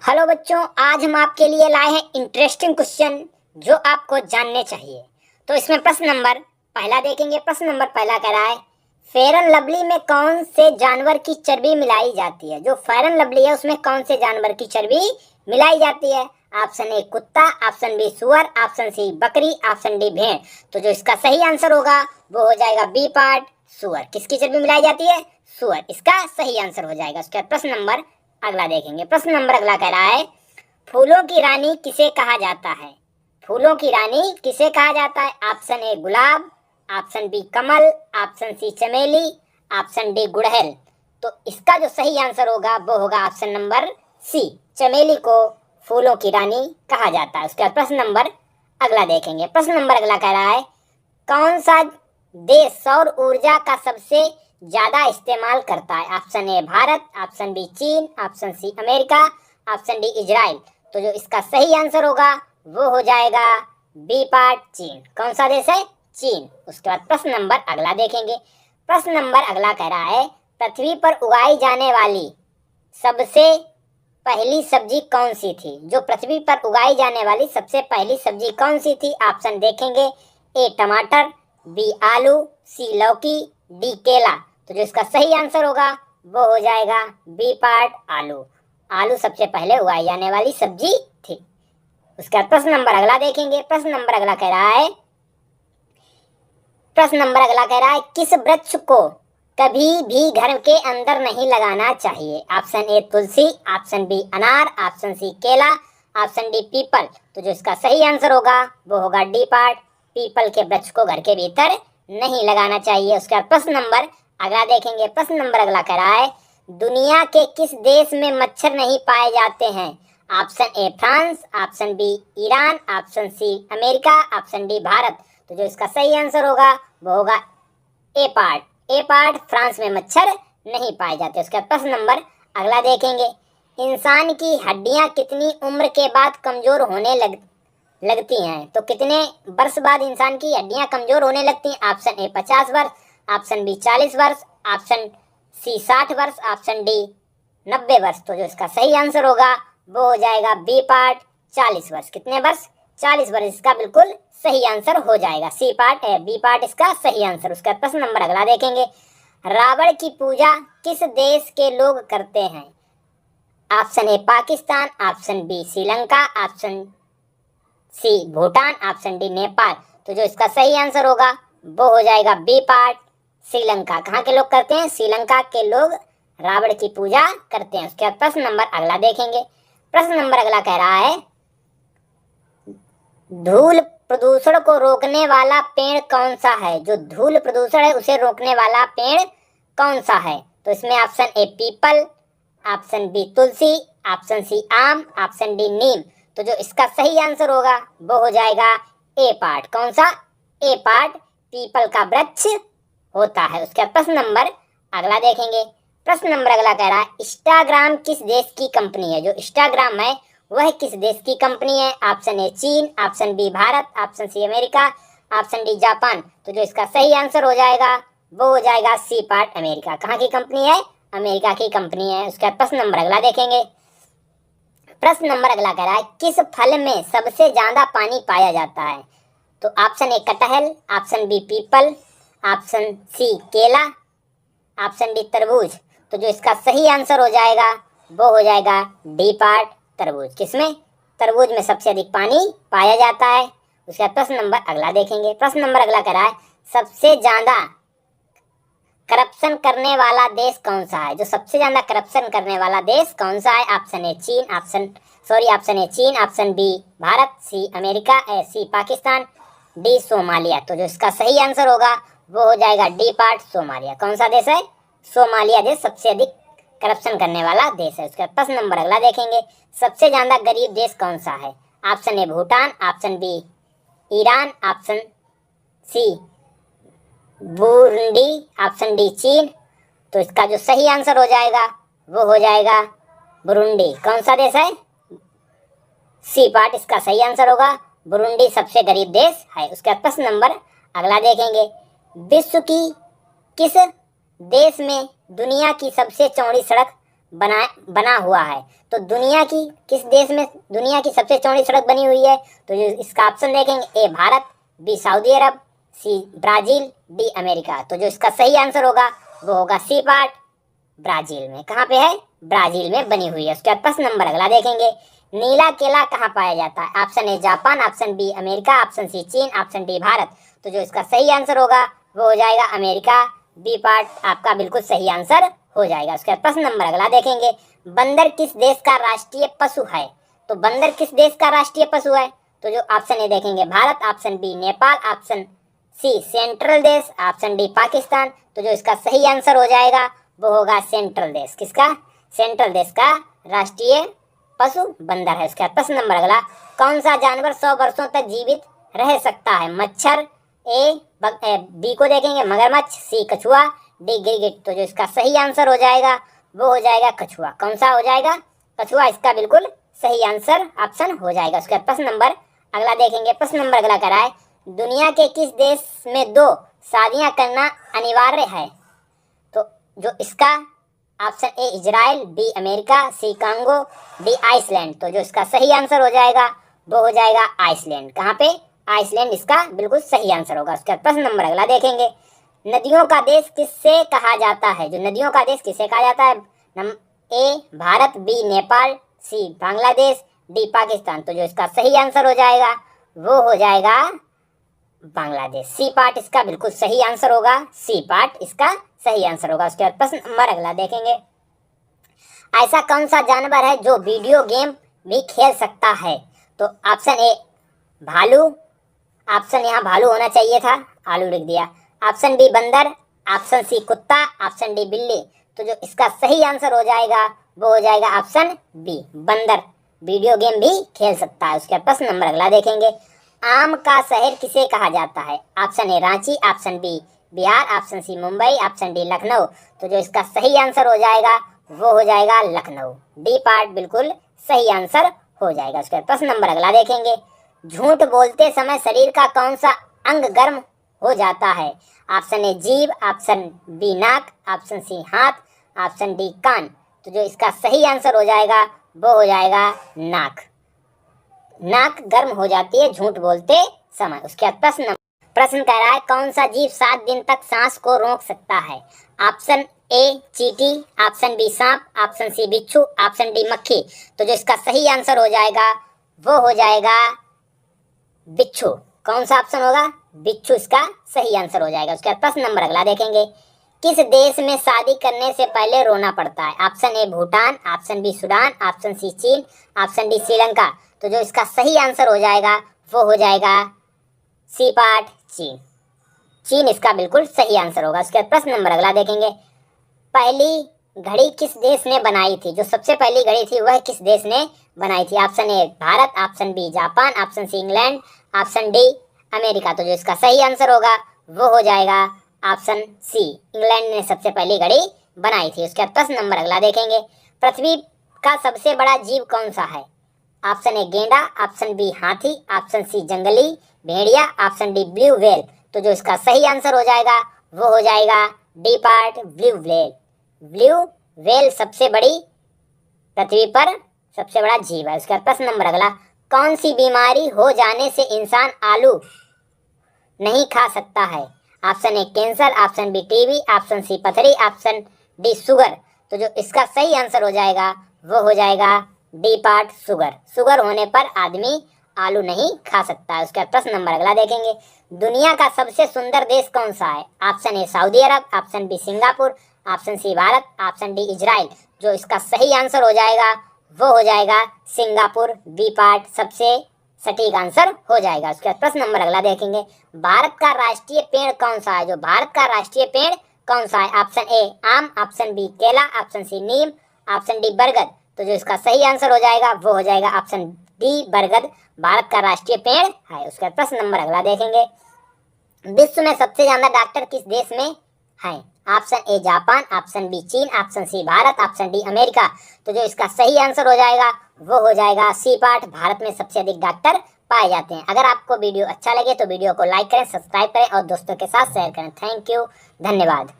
Hello बच्चों, आज हम आपके लिए लाए हैं इंटरेस्टिंग क्वेश्चन जो आपको जानने चाहिए। तो इसमें प्रश्न नंबर पहला देखेंगे। प्रश्न नंबर पहला कह रहा है, फेयर एंड लवली में कौन से जानवर की चर्बी मिलाई जाती है। जो फेयर एंड लवली है उसमें कौन से जानवर की चर्बी मिलाई जाती है। ऑप्शन ए कुत्ता, ऑप्शन बी सुअर, ऑप्शन सी बकरी, ऑप्शन डी भेड़। तो जो इसका सही आंसर होगा वो हो जाएगा बी पार्ट, सुअर। किसकी चर्बी मिलाई जाती है? सुअर। इसका सही आंसर हो जाएगा। उसके बाद प्रश्न नंबर अगला देखेंगे। प्रश्न नंबर अगला कह रहा है, फूलों की रानी किसे कहा जाता है। फूलों की रानी किसे कहा जाता है। ऑप्शन ए गुलाब, ऑप्शन बी कमल, ऑप्शन सी चमेली, ऑप्शन डी गुड़हल। तो इसका जो सही आंसर होगा वो होगा ऑप्शन नंबर सी, चमेली को फूलों की रानी कहा जाता है। उसके बाद प्रश्न नंबर अगला देखेंगे। प्रश्न नंबर अगला कह रहा है, कौन सा देश सौर ऊर्जा का सबसे ज्यादा इस्तेमाल करता है। Option A Bharat, option B चीन, option C America, option D Israel. तो जो इसका सही आंसर होगा वो हो जाएगा बी पार्ट, चीन। कौन सा देश है? चीन। उसके बाद प्रश्न नंबर अगला देखेंगे। प्रश्न नंबर अगला कह रहा है, पृथ्वी पर उगाई जाने वाली सबसे पहली सब्जी कौन सी थी। जो पृथ्वी पर उगाई जाने वाली सबसे पहली सब्जी कौन सी थी। ऑप्शन देखेंगे, ए टमाटर, बी आलू, सी लौकी, डी केला। तो जो इसका सही आंसर होगा वो हो जाएगा बी पार्ट, आलू। आलू सबसे पहले उगाई जाने वाली सब्जी थी। उसका प्रश्न नंबर अगला देखेंगे। प्रश्न नंबर अगला कह रहा है, किस वृक्ष को कभी भी घर के अंदर नहीं लगाना चाहिए। ऑप्शन ए तुलसी, ऑप्शन बी अनार, ऑप्शन सी केला, ऑप्शन डी पीपल। तो जो इसका सही आंसर होगा वो होगा डी पार्ट, पीपल के वृक्ष को घर के भीतर नहीं लगाना चाहिए। उसके बाद प्रश्न नंबर अगला देखेंगे। प्रश्न नंबर अगला कह रहा है, दुनिया के किस देश में मच्छर नहीं पाए जाते हैं। Option A France, option B Iran, option C America, option D Bharat. तो जो इसका सही आंसर होगा वो होगा ए पार्ट, फ्रांस में मच्छर नहीं पाए जाते। उसके बाद प्रश्न नंबर अगला देखेंगे, इंसान की हड्डियां कितनी उम्र के बाद कमजोर होने लगती हैं। तो कितने वर्ष बाद इंसान की हड्डियां कमजोर होने लगती हैं। ऑप्शन ए 50 वर्ष, ऑप्शन बी 40 वर्ष, ऑप्शन सी 60 वर्ष, ऑप्शन डी 90 वर्ष। तो जो इसका सही आंसर होगा वो हो जाएगा बी पार्ट, 40 वर्ष। कितने वर्ष? 40 वर्ष। इसका बिल्कुल सही आंसर हो जाएगा सी पार्ट है, बी पार्ट इसका सही आंसर। उसका प्रश्न नंबर अगला देखेंगे, रावण की पूजा किस देश के लोग करते हैं। Option A Pakistan, option B Sri Lanka, option C Bhutan, option D Nepal. तो जो इसका सही आंसर होगा वो हो जाएगा बी पार्ट, श्रीलंका। कहाँ के लोग करते हैं? श्रीलंका के लोग रावण की पूजा करते हैं। उसके बाद प्रश्न नंबर अगला देखेंगे। प्रश्न नंबर अगला कह रहा है, धूल प्रदूषण को रोकने वाला पेड़ कौन सा है। जो धूल प्रदूषण है उसे रोकने वाला पेड़ कौन सा है। तो इसमें ऑप्शन ए पीपल, ऑप्शन बी तुलसी, ऑप्शन सी आम, ऑप्शन डी नीम। तो जो इसका सही आंसर होगा वो हो जाएगा ए पार्ट। कौन सा? ए पार्ट, पीपल का वृक्ष होता है। उसका प्रश्न नंबर अगला देखेंगे। प्रश्न नंबर अगला कह रहा है, इंस्टाग्राम किस देश की कंपनी है। जो इंस्टाग्राम है वह किस देश की कंपनी है। ऑप्शन ए चीन, option B Bharat, option C America, option D Japan. तो जो इसका सही आंसर हो जाएगा वो हो जाएगा सी पार्ट, अमेरिका। कहाँ की कंपनी है? अमेरिका की कंपनी है। उसका प्रश्न नंबर अगला देखेंगे। प्रश्न नंबर अगला कह रहा है, किस फल में सबसे ज्यादा पानी पाया जाता है। तो ऑप्शन ए कटहल, ऑप्शन बी पीपल, ऑप्शन सी केला, ऑप्शन डी तरबूज। तो जो इसका सही आंसर हो जाएगा वो हो जाएगा डी पार्ट, तरबूज। किसमें? तरबूज में सबसे अधिक पानी पाया जाता है। उसका प्रश्न नंबर अगला देखेंगे। प्रश्न नंबर अगला कह रहा है, सबसे ज्यादा करप्शन करने वाला देश कौन सा है। जो सबसे ज्यादा करप्शन करने वाला देश कौन सा है। ऑप्शन ए चीन, ऑप्शन ए चीन, option B Bharat, C America, C Pakistan, D Somalia. तो जो इसका सही आंसर होगा वो हो जाएगा डी पार्ट, सोमालिया। कौन सा देश है? सोमालिया देश सबसे अधिक करप्शन करने वाला देश है। उसका प्रश्न नंबर अगला देखेंगे, सबसे ज्यादा गरीब देश कौन सा है। Option A Bhutan, option B Iran, option C Burundi, option D चीन। तो इसका जो सही आंसर हो जाएगा वो हो जाएगा बुरुंडी। कौन सा देश है? सी पार्ट इसका सही आंसर होगा, बुरुंडी सबसे गरीब देश है। उसका प्रश्न नंबर अगला देखेंगे, विश्व की किस देश में दुनिया की सबसे चौड़ी सड़क बना हुआ है। तो दुनिया की किस देश में दुनिया की सबसे चौड़ी सड़क बनी हुई है? तो जो इसका ऑप्शन देखेंगे, ए भारत, बी सऊदी अरब, सी ब्राजील, डी अमेरिका। तो जो इसका सही आंसर होगा वो होगा सी पार्ट, ब्राजील में। कहाँ पे है? ब्राजील में बनी हुई है। उसके बाद प्रश्न नंबर अगला देखेंगे, नीला केला कहाँ पाया जाता है? Option A Japan, option B America, option C चीन, ऑप्शन डी भारत। तो जो इसका सही आंसर होगा वो हो जाएगा अमेरिका, बी पार्ट आपका बिल्कुल सही आंसर हो जाएगा। उसके बाद प्रश्न नंबर अगला देखेंगे, बंदर किस देश का राष्ट्रीय पशु है? तो बंदर किस देश का राष्ट्रीय पशु है? तो जो ऑप्शन ए देखेंगे Bharat, option B Nepal, option C central देश, ऑप्शन डी पाकिस्तान। तो जो इसका सही आंसर हो जाएगा वो होगा सेंट्रल देश। किसका? सेंट्रल देश का राष्ट्रीय पशु बंदर है। उसका प्रश्न नंबर अगला, कौन सा जानवर 100 वर्षों तक जीवित रह सकता है? मच्छर, बी को देखेंगे मगरमच्छ, सी कछुआ, डी गिरगिट। तो जो इसका सही आंसर हो जाएगा वो हो जाएगा कछुआ। कौन सा हो जाएगा? कछुआ इसका बिल्कुल सही आंसर ऑप्शन हो जाएगा। उसके प्रश्न नंबर अगला देखेंगे, प्रश्न नंबर अगला करा है, दुनिया के किस देश में 2 शादियां करना अनिवार्य है? तो जो इसका option A Israel, B America, C Congo, D Iceland. तो जो इसका सही आंसर हो जाएगा वो हो जाएगा आइसलैंड। कहाँ पे? आइसलैंड इसका बिल्कुल सही आंसर होगा। उसका प्रश्न नंबर अगला देखेंगे, नदियों का देश किससे कहा जाता है? जो नदियों का देश किसे कहा जाता है? ए भारत, बी नेपाल, सी बांग्लादेश, डी पाकिस्तान। तो जो इसका सही आंसर हो जाएगा वो हो जाएगा बांग्लादेश। सी पार्ट इसका बिल्कुल सही आंसर होगा। सी पार्ट इसका सही आंसर होगा। उसके बाद प्रश्न नंबर अगला देखेंगे, ऐसा कौन सा जानवर है जो वीडियो गेम भी खेल सकता है? तो ऑप्शन ए भालू, ऑप्शन यहाँ भालू होना चाहिए था, आलू लिख दिया, ऑप्शन बी बंदर, ऑप्शन सी कुत्ता, ऑप्शन डी बिल्ली। तो जो इसका सही आंसर हो जाएगा वो हो जाएगा ऑप्शन बी बंदर, वीडियो गेम भी खेल सकता है। उसके प्रश्न नंबर अगला देखेंगे, आम का शहर किसे कहा जाता है? Option A Ranchi, option B Bihar, option C Mumbai, option D Lucknow. तो जो इसका सही आंसर हो जाएगा वो हो जाएगा लखनऊ। डी पार्ट बिल्कुल सही आंसर हो जाएगा। उसके प्रश्न नंबर अगला देखेंगे, झूठ बोलते समय शरीर का कौन सा अंग गर्म हो जाता है? ऑप्शन ए जीभ, ऑप्शन बी नाक, ऑप्शन सी हाथ, ऑप्शन डी कान। तो जो इसका सही आंसर हो जाएगा वो हो जाएगा नाक। नाक गर्म हो जाती है झूठ बोलते समय। उसके बाद प्रश्न कह रहा है, कौन सा जीव 7 दिन तक सांस को रोक सकता है? ऑप्शन ए चींटी, ऑप्शन बी सांप, ऑप्शन सी बिच्छू, ऑप्शन डी मक्खी। तो जो इसका सही आंसर हो जाएगा वो हो जाएगा बिच्छू। कौन सा ऑप्शन होगा? बिच्छू इसका सही आंसर हो जाएगा। उसके बाद प्रश्न नंबर अगला देखेंगे, किस देश में शादी करने से पहले रोना पड़ता है? Option A Bhutan, option B Sudan, option C चीन, ऑप्शन डी श्रीलंका। तो जो इसका सही आंसर हो जाएगा वो हो जाएगा सी पार्ट चीन। चीन इसका बिल्कुल सही आंसर होगा। उसके बाद प्रश्न नंबर अगला देखेंगे, पहली घड़ी किस देश ने बनाई थी? जो सबसे पहली घड़ी थी वह किस देश ने बनाई थी? Option A Bharat, option B Japan, option C England, option D America. तो जो इसका सही आंसर होगा वो हो जाएगा ऑप्शन सी, इंग्लैंड ने सबसे पहली घड़ी बनाई थी। उसके बाद प्रश्न नंबर अगला देखेंगे, पृथ्वी का सबसे बड़ा जीव कौन सा है? ऑप्शन ए गेंडा, ऑप्शन बी हाथी, ऑप्शन सी जंगली भेड़िया, ऑप्शन डी ब्लू व्हेल। तो जो इसका सही आंसर हो जाएगा वो हो जाएगा D part blue whale. Blue whale सबसे बड़ी पृथ्वी पर सबसे बड़ा जीव है। उसका प्रश्न नंबर अगला, कौन सी बीमारी हो जाने से इंसान आलू नहीं खा सकता है? Option A cancer, option B TB, option C पथरी, ऑप्शन डी शुगर। तो जो इसका सही आंसर हो जाएगा वो हो जाएगा डी पार्ट शुगर। शुगर होने पर आदमी आलू नहीं खा सकता है। उसका प्रश्न नंबर अगला देखेंगे, दुनिया का सबसे सुंदर देश कौन सा है? Option A Saudi Arab, option B Singapore, option C Bharat, option D Israel. जो इसका सही आंसर हो जाएगा वो हो जाएगा सिंगापुर। बी पार्ट सबसे सटीक आंसर हो जाएगा। उसके बाद प्रश्न नंबर अगला देखेंगे, भारत का राष्ट्रीय पेड़ कौन सा है? जो भारत का राष्ट्रीय पेड़ कौन सा है? ऑप्शन ए आम, ऑप्शन बी केला, ऑप्शन सी नीम, ऑप्शन डी बरगद। तो जो इसका सही आंसर हो जाएगा वो हो जाएगा ऑप्शन डी बरगद भारत का राष्ट्रीय पेड़ है। उसके बाद प्रश्न नंबर अगला देखेंगे, विश्व में सबसे ज्यादा डॉक्टर किस देश में है? Option A Japan, option B चीन, option C Bharat, option D America. तो जो इसका सही आंसर हो जाएगा वो हो जाएगा सी पार्ट, भारत में सबसे अधिक डॉक्टर पाए जाते हैं। अगर आपको वीडियो अच्छा लगे तो वीडियो को लाइक करें, सब्सक्राइब करें और दोस्तों के साथ शेयर करें। थैंक यू, धन्यवाद।